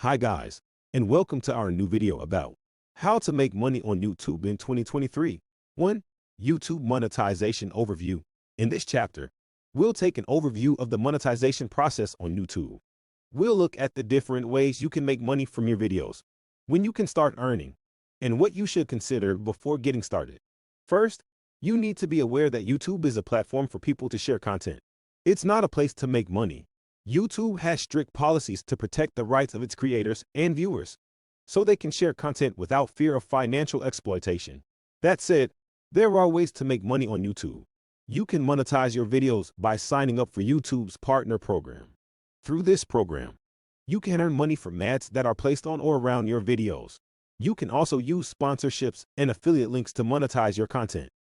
Hi guys, and welcome to our new video about how to make money on YouTube in 2023. 1. YouTube monetization overview. In this chapter, we'll take an overview of the monetization process on YouTube. We'll look at the different ways you can make money from your videos, when you can start earning, and what you should consider before getting started. First, you need to be aware that YouTube is a platform for people to share content. It's not a place to make money. YouTube has strict policies to protect the rights of its creators and viewers, so they can share content without fear of financial exploitation. That said, there are ways to make money on YouTube. You can monetize your videos by signing up for YouTube's partner program. Through this program, you can earn money from ads that are placed on or around your videos. You can also use sponsorships and affiliate links to monetize your content.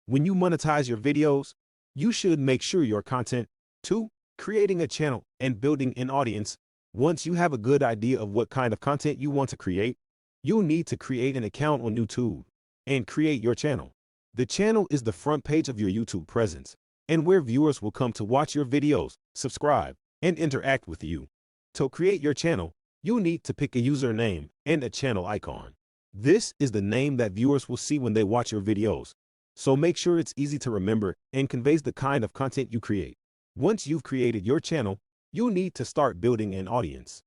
When you monetize your videos, you should make sure your content. 2. Creating a channel and building an audience. Once you have a good idea of what kind of content you want to create, you'll need to create an account on YouTube and create your channel. The channel is the front page of your YouTube presence and where viewers will come to watch your videos, subscribe, and interact with you. To create your channel, you'll need to pick a username and a channel icon. This is the name that viewers will see when they watch your videos, so make sure it's easy to remember and conveys the kind of content you create. Once you've created your channel, you'll need to start building an audience.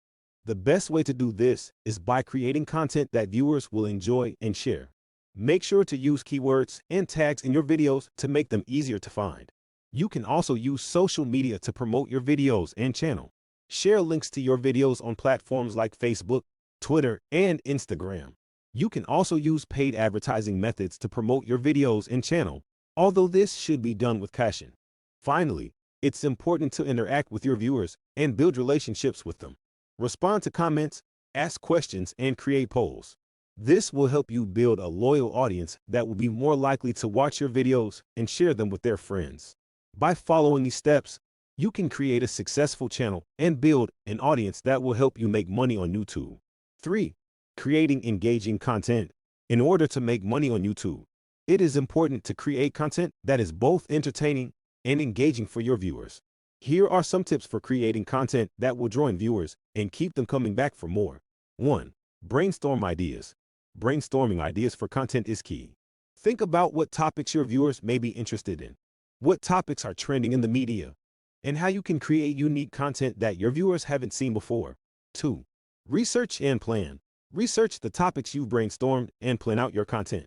The best way to do this is by creating content that viewers will enjoy and share. Make sure to use keywords and tags in your videos to make them easier to find. You can also use social media to promote your videos and channel. Share links to your videos on platforms like Facebook, Twitter, and Instagram. You can also use paid advertising methods to promote your videos and channel, although this should be done with caution. Finally, it's important to interact with your viewers and build relationships with them. Respond to comments, ask questions, and create polls. This will help you build a loyal audience that will be more likely to watch your videos and share them with their friends. By following these steps, you can create a successful channel and build an audience that will help you make money on YouTube. 3. Creating engaging content. In order to make money on YouTube, it is important to create content that is both entertaining and engaging for your viewers. Here are some tips for creating content that will draw in viewers and keep them coming back for more. 1. Brainstorm ideas. Brainstorming ideas for content is key. Think about what topics your viewers may be interested in, what topics are trending in the media, and how you can create unique content that your viewers haven't seen before. 2. Research and plan. Research the topics you've brainstormed and plan out your content.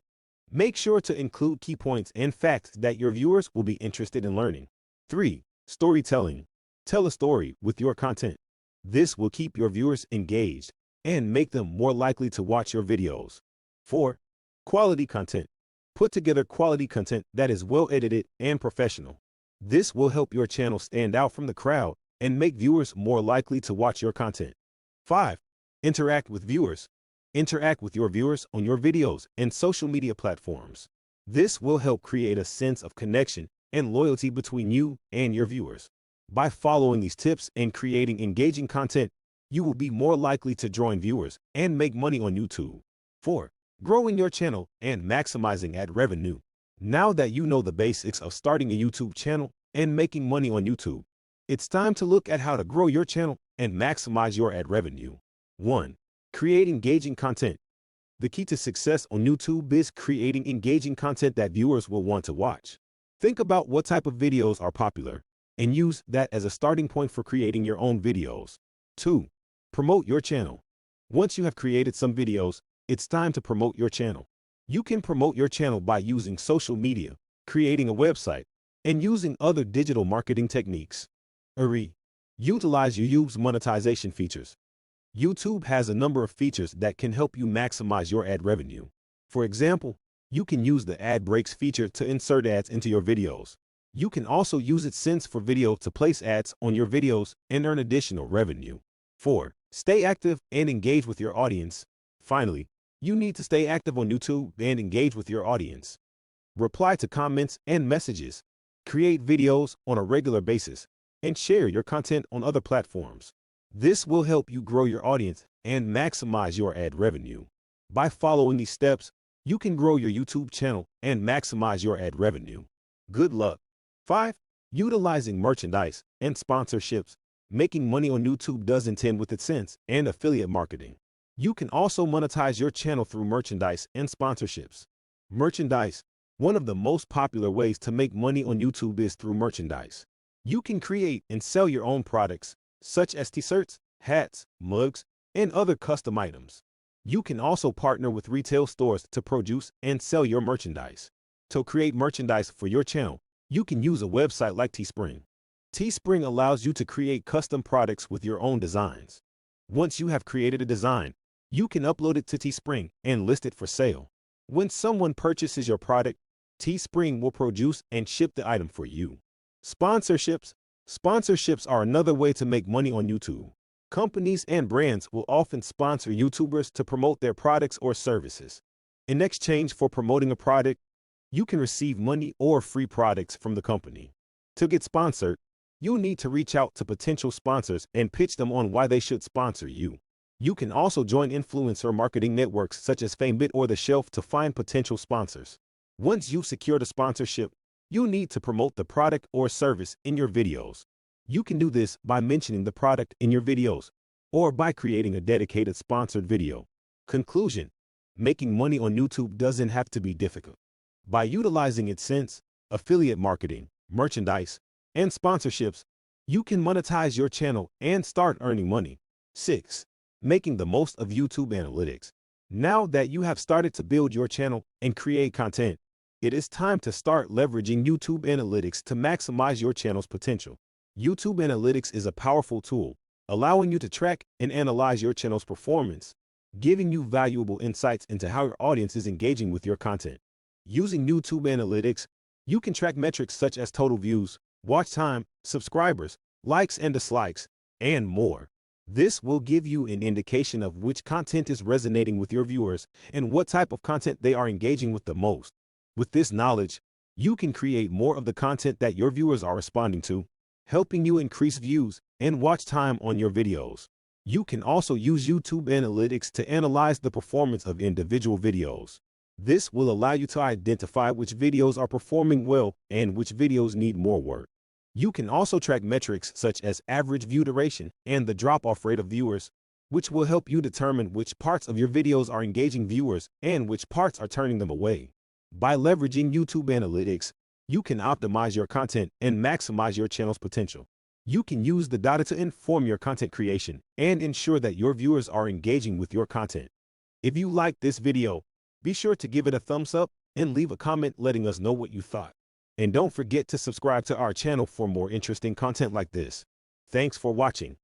Make sure to include key points and facts that your viewers will be interested in learning. 3. Storytelling. Tell a story with your content. This will keep your viewers engaged and make them more likely to watch your videos. 4. Quality content. Put together quality content that is well edited and professional. This will help your channel stand out from the crowd and make viewers more likely to watch your content. 5. Interact with viewers. Interact with your viewers on your videos and social media platforms. This will help create a sense of connection and loyalty between you and your viewers. By following these tips and creating engaging content, you will be more likely to draw in viewers and make money on YouTube. 4. Growing your channel and maximizing ad revenue. Now that you know the basics of starting a YouTube channel and making money on YouTube, it's time to look at how to grow your channel and maximize your ad revenue. 1. Create engaging content. The key to success on YouTube is creating engaging content that viewers will want to watch. Think about what type of videos are popular and use that as a starting point for creating your own videos. 2. Promote your channel. Once you have created some videos, it's time to promote your channel. You can promote your channel by using social media, creating a website, and using other digital marketing techniques. 3. Utilize YouTube's monetization features. YouTube has a number of features that can help you maximize your ad revenue. For example, you can use the ad breaks feature to insert ads into your videos. You can also use AdSense for video to place ads on your videos and earn additional revenue. 4. Stay active and engage with your audience. Finally, you need to stay active on YouTube and engage with your audience. Reply to comments and messages. Create videos on a regular basis and share your content on other platforms. This will help you grow your audience and maximize your ad revenue. By following these steps, you can grow your YouTube channel and maximize your ad revenue. Good luck. 5. Utilizing merchandise and sponsorships. Making money on YouTube doesn't end with AdSense and affiliate marketing. You can also monetize your channel through merchandise and sponsorships. Merchandise. One of the most popular ways to make money on YouTube is through merchandise. You can create and sell your own products, such as t-shirts, hats, mugs, and other custom items. You can also partner with retail stores to produce and sell your merchandise. To create merchandise for your channel, you can use a website like Teespring. Teespring allows you to create custom products with your own designs. Once you have created a design, you can upload it to Teespring and list it for sale. When someone purchases your product, Teespring will produce and ship the item for you. Sponsorships. Sponsorships are another way to make money on YouTube. Companies and brands will often sponsor YouTubers to promote their products or services. In exchange for promoting a product, you can receive money or free products from the company. To get sponsored, you'll need to reach out to potential sponsors and pitch them on why they should sponsor you. You can also join influencer marketing networks such as FameBit or The Shelf to find potential sponsors. Once you've secured a sponsorship, you'll need to promote the product or service in your videos. You can do this by mentioning the product in your videos or by creating a dedicated sponsored video. Conclusion: making money on YouTube doesn't have to be difficult. By utilizing AdSense, affiliate marketing, merchandise, and sponsorships, you can monetize your channel and start earning money. 6. Making the most of YouTube analytics. Now that you have started to build your channel and create content, it is time to start leveraging YouTube analytics to maximize your channel's potential. YouTube analytics is a powerful tool, allowing you to track and analyze your channel's performance, giving you valuable insights into how your audience is engaging with your content. Using YouTube analytics, you can track metrics such as total views, watch time, subscribers, likes and dislikes, and more. This will give you an indication of which content is resonating with your viewers and what type of content they are engaging with the most. With this knowledge, you can create more of the content that your viewers are responding to, helping you increase views and watch time on your videos. You can also use YouTube analytics to analyze the performance of individual videos. This will allow you to identify which videos are performing well and which videos need more work. You can also track metrics such as average view duration and the drop-off rate of viewers, which will help you determine which parts of your videos are engaging viewers and which parts are turning them away. By leveraging YouTube analytics, you can optimize your content and maximize your channel's potential. You can use the data to inform your content creation and ensure that your viewers are engaging with your content. If you liked this video, be sure to give it a thumbs up and leave a comment letting us know what you thought. And don't forget to subscribe to our channel for more interesting content like this. Thanks for watching.